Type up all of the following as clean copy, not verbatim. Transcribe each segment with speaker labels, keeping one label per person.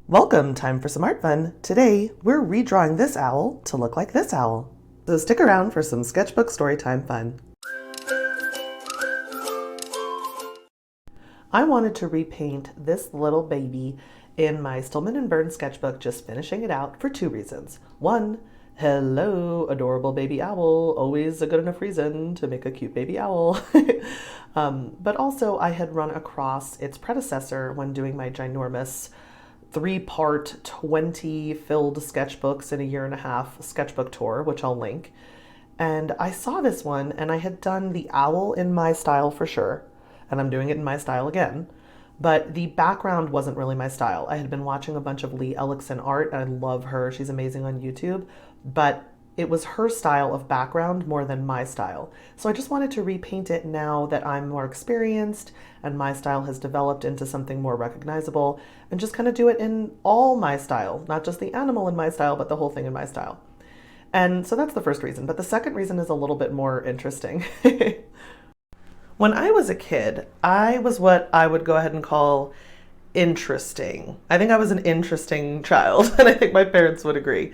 Speaker 1: Welcome, time for some art fun. Today, we're redrawing this owl to look like this owl. So stick around for some sketchbook storytime fun. I wanted to repaint this little baby in my Stillman and Birn sketchbook, just finishing it out for two reasons. One, hello, adorable baby owl, always a good enough reason to make a cute baby owl. But also I had run across its predecessor when doing my ginormous 3-part 20 filled sketchbooks in a year and a half sketchbook tour, which I'll link. And I saw this one and I had done the owl in my style for sure. And I'm doing it in my style again. But the background wasn't really my style. I had been watching a bunch of Leigh Ellexson art and I love her. She's amazing on YouTube. But it was her style of background more than my style. So I just wanted to repaint it now that I'm more experienced and my style has developed into something more recognizable, and just kind of do it in all my style, not just the animal in my style, but the whole thing in my style. And so that's the first reason. But the second reason is a little bit more interesting. When I was a kid, I was what I would go ahead and call interesting. I think I was an interesting child, and I think my parents would agree.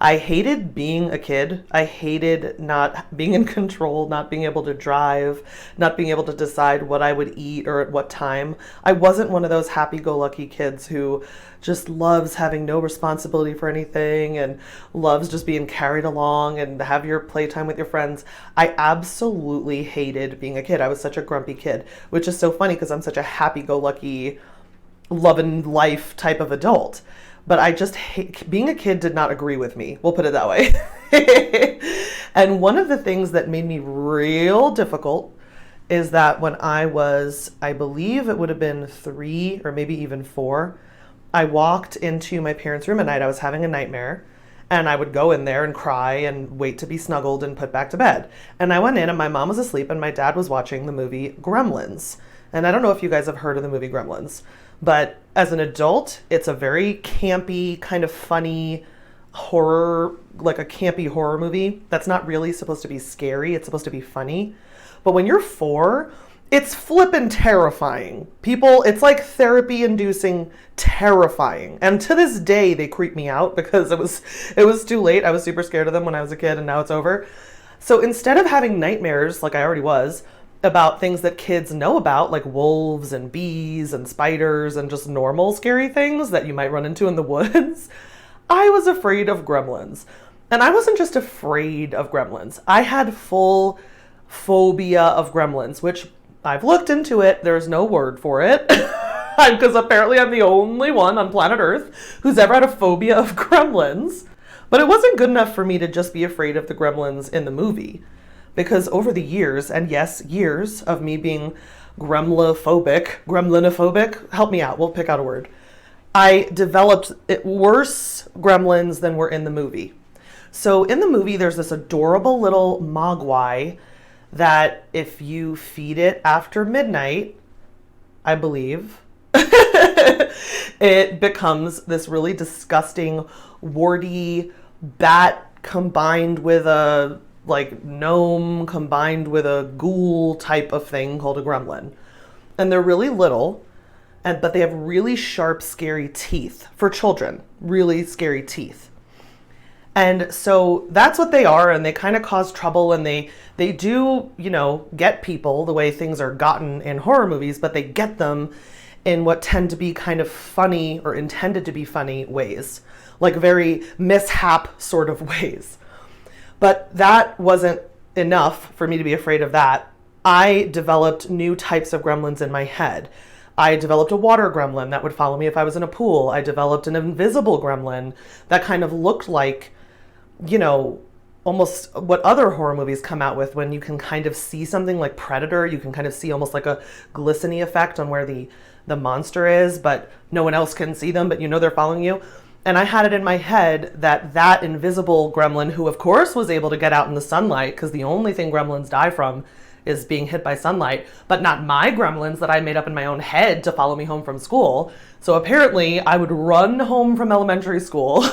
Speaker 1: I hated being a kid. I hated not being in control, not being able to drive, not being able to decide what I would eat or at what time. I wasn't one of those happy-go-lucky kids who just loves having no responsibility for anything and loves just being carried along and have your playtime with your friends. I absolutely hated being a kid. I was such a grumpy kid, which is so funny because I'm such a happy-go-lucky, loving life type of adult. But I just hate, being a kid did not agree with me. We'll put it that way. And one of the things that made me real difficult is that when I was, I believe it would have been 3 or maybe even 4, I walked into my parents' room at night. I was having a nightmare and I would go in there and cry and wait to be snuggled and put back to bed. And I went in and my mom was asleep and my dad was watching the movie Gremlins. And I don't know if you guys have heard of the movie Gremlins, but as an adult, it's a very campy, kind of funny horror, like a campy horror movie that's not really supposed to be scary. It's supposed to be funny. But when you're 4, it's flippin' terrifying. People, it's like therapy-inducing terrifying. And to this day, they creep me out because it was too late. I was super scared of them when I was a kid and now it's over. So instead of having nightmares, like I already was, about things that kids know about, like wolves and bees and spiders and just normal scary things that you might run into in the woods, I was afraid of gremlins. And I wasn't just afraid of gremlins. I had full phobia of gremlins, which I've looked into it. There's no word for it. Because apparently I'm the only one on planet Earth who's ever had a phobia of gremlins. But it wasn't good enough for me to just be afraid of the gremlins in the movie. Because over the years, and yes, years of me being gremlinophobic, help me out, we'll pick out a word. I developed worse gremlins than were in the movie. So in the movie, there's this adorable little mogwai that if you feed it after midnight, I believe, it becomes this really disgusting, warty bat combined with a like gnome combined with a ghoul type of thing called a gremlin. And they're really little, but they have really sharp, scary teeth for children, really scary teeth. And so that's what they are, and they kind of cause trouble, and they do, get people the way things are gotten in horror movies, but they get them in what tend to be kind of funny or intended to be funny ways, like very mishap sort of ways. But that wasn't enough for me to be afraid of that. I developed new types of gremlins in my head. I developed a water gremlin that would follow me if I was in a pool. I developed an invisible gremlin that kind of looked like, almost what other horror movies come out with when you can kind of see something like Predator. You can kind of see almost like a glistening effect on where the monster is, but no one else can see them, but they're following you. And I had it in my head that invisible gremlin, who of course was able to get out in the sunlight, because the only thing gremlins die from is being hit by sunlight, but not my gremlins that I made up in my own head to follow me home from school. So apparently I would run home from elementary school,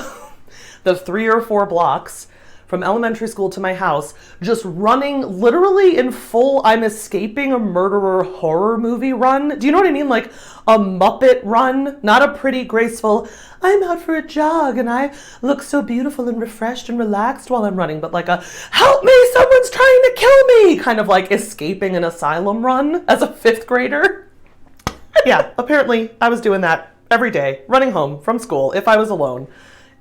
Speaker 1: the 3 or 4 blocks from elementary school to my house, just running literally in full I'm escaping a murderer horror movie run. Do you know what I mean? Like a Muppet run, not a pretty, graceful, I'm out for a jog and I look so beautiful and refreshed and relaxed while I'm running, but like a help me, someone's trying to kill me, kind of like escaping an asylum run as a 5th grader. Yeah, apparently I was doing that every day, running home from school if I was alone.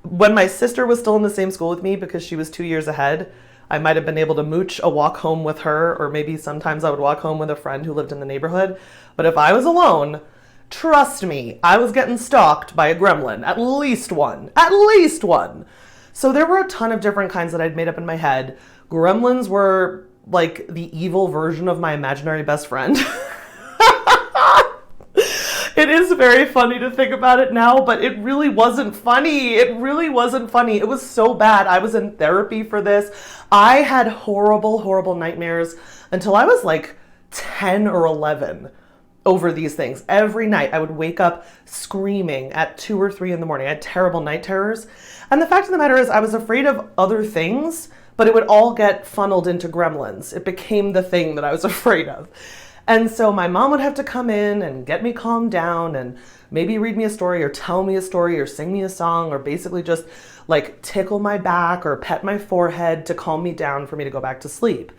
Speaker 1: When my sister was still in the same school with me, because she was 2 years ahead, I might have been able to mooch a walk home with her, or maybe sometimes I would walk home with a friend who lived in the neighborhood. But if I was alone, trust me, I was getting stalked by a gremlin. At least one. At least one. So there were a ton of different kinds that I'd made up in my head. Gremlins were like the evil version of my imaginary best friend. It is very funny to think about it now, but it really wasn't funny. It really wasn't funny. It was so bad. I was in therapy for this. I had horrible, horrible nightmares until I was like 10 or 11 over these things. Every night I would wake up screaming at 2 or 3 in the morning. I had terrible night terrors. And the fact of the matter is I was afraid of other things, but it would all get funneled into gremlins. It became the thing that I was afraid of. And so my mom would have to come in and get me calmed down and maybe read me a story or tell me a story or sing me a song or basically just like tickle my back or pet my forehead to calm me down for me to go back to sleep.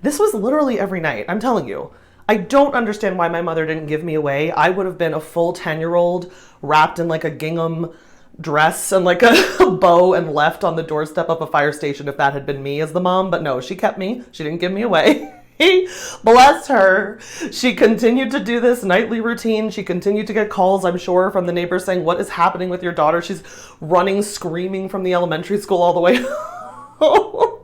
Speaker 1: This was literally every night, I'm telling you. I don't understand why my mother didn't give me away. I would have been a full 10-year-old wrapped in like a gingham dress and like a bow and left on the doorstep of a fire station if that had been me as the mom. But no, she kept me. She didn't give me away. Bless her. She continued to do this nightly routine. She continued to get calls, I'm sure, from the neighbors saying, what is happening with your daughter? She's running, screaming from the elementary school all the way home.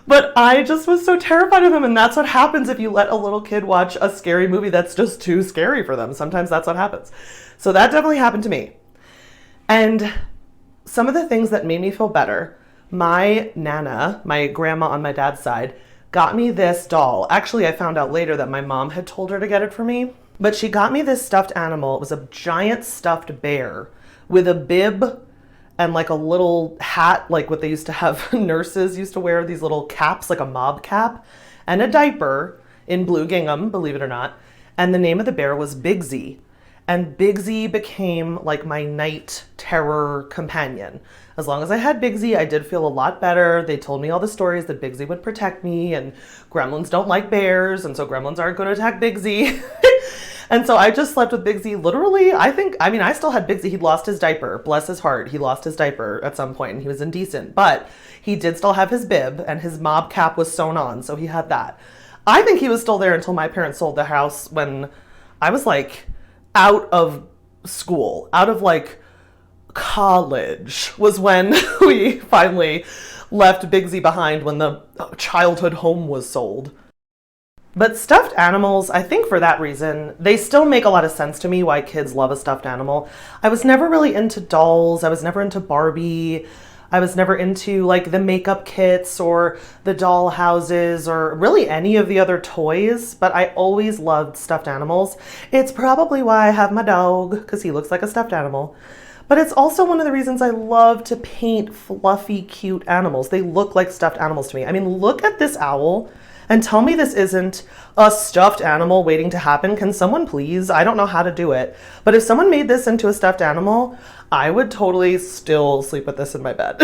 Speaker 1: But I just was so terrified of him. And that's what happens if you let a little kid watch a scary movie that's just too scary for them. Sometimes that's what happens. So that definitely happened to me. And some of the things that made me feel better, my Nana, my grandma on my dad's side, got me this doll. Actually, I found out later that my mom had told her to get it for me, but she got me this stuffed animal. It was a giant stuffed bear with a bib and like a little hat, like what they used to have nurses used to wear, these little caps, like a mob cap, and a diaper in blue gingham, believe it or not. And the name of the bear was Bigsy. And Bigsy became like my night terror companion. As long as I had Bigsy, I did feel a lot better. They told me all the stories that Bigsy would protect me, and gremlins don't like bears, and so gremlins aren't going to attack Bigsy. And so I just slept with Bigsy literally, I still had Bigsy. He'd lost his diaper. Bless his heart. He lost his diaper at some point and he was indecent, but he did still have his bib and his mob cap was sewn on. So he had that. I think he was still there until my parents sold the house when I was like out of school, out of like college was when we finally left Bigsy behind when the childhood home was sold. But stuffed animals, I think for that reason, they still make a lot of sense to me why kids love a stuffed animal. I was never really into dolls. I was never into Barbie. I was never into like the makeup kits or the doll houses or really any of the other toys, but I always loved stuffed animals. It's probably why I have my dog, because he looks like a stuffed animal. But it's also one of the reasons I love to paint fluffy, cute animals. They look like stuffed animals to me. I mean, look at this owl. And tell me this isn't a stuffed animal waiting to happen. Can someone please? I don't know how to do it. But if someone made this into a stuffed animal, I would totally still sleep with this in my bed.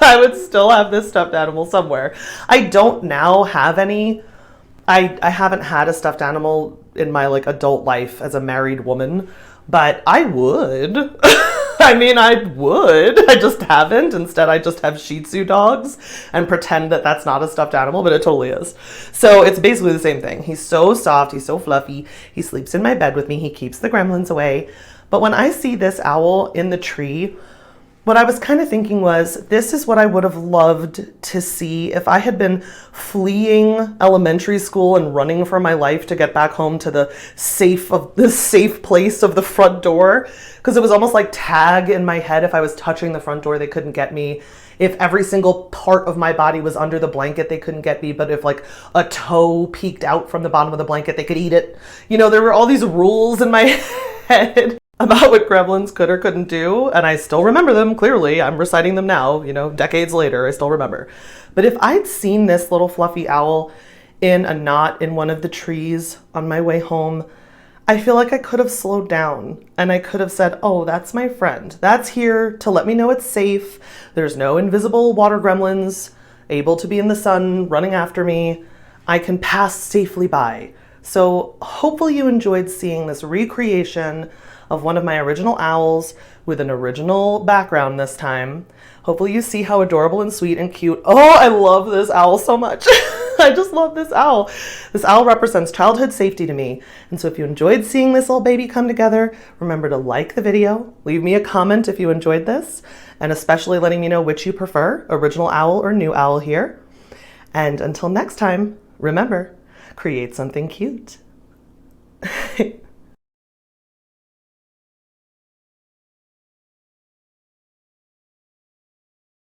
Speaker 1: I would still have this stuffed animal somewhere. I don't now have any. I haven't had a stuffed animal in my like adult life as a married woman, but I would. I would. I just haven't. Instead, I just have Shih Tzu dogs and pretend that that's not a stuffed animal, but it totally is. So it's basically the same thing. He's so soft. He's so fluffy. He sleeps in my bed with me. He keeps the gremlins away. But when I see this owl in the tree, what I was kind of thinking was, this is what I would have loved to see if I had been fleeing elementary school and running for my life to get back home to the safe place of the front door. Because it was almost like tag in my head. If I was touching the front door, they couldn't get me. If every single part of my body was under the blanket, they couldn't get me. But if like a toe peeked out from the bottom of the blanket, they could eat it. You know, there were all these rules in my head. about what gremlins could or couldn't do, and I still remember them clearly. I'm reciting them now, decades later, I still remember. But if I'd seen this little fluffy owl in a knot in one of the trees on my way home, I feel like I could have slowed down and I could have said, oh, that's my friend. That's here to let me know it's safe. There's no invisible water gremlins able to be in the sun running after me. I can pass safely by. So hopefully you enjoyed seeing this recreation of one of my original owls with an original background this time. Hopefully you see how adorable and sweet and cute. Oh, I love this owl so much. I just love this owl. This owl represents childhood safety to me. And so if you enjoyed seeing this little baby come together, remember to like the video, leave me a comment if you enjoyed this, and especially letting me know which you prefer, original owl or new owl here. And until next time, remember, create something cute.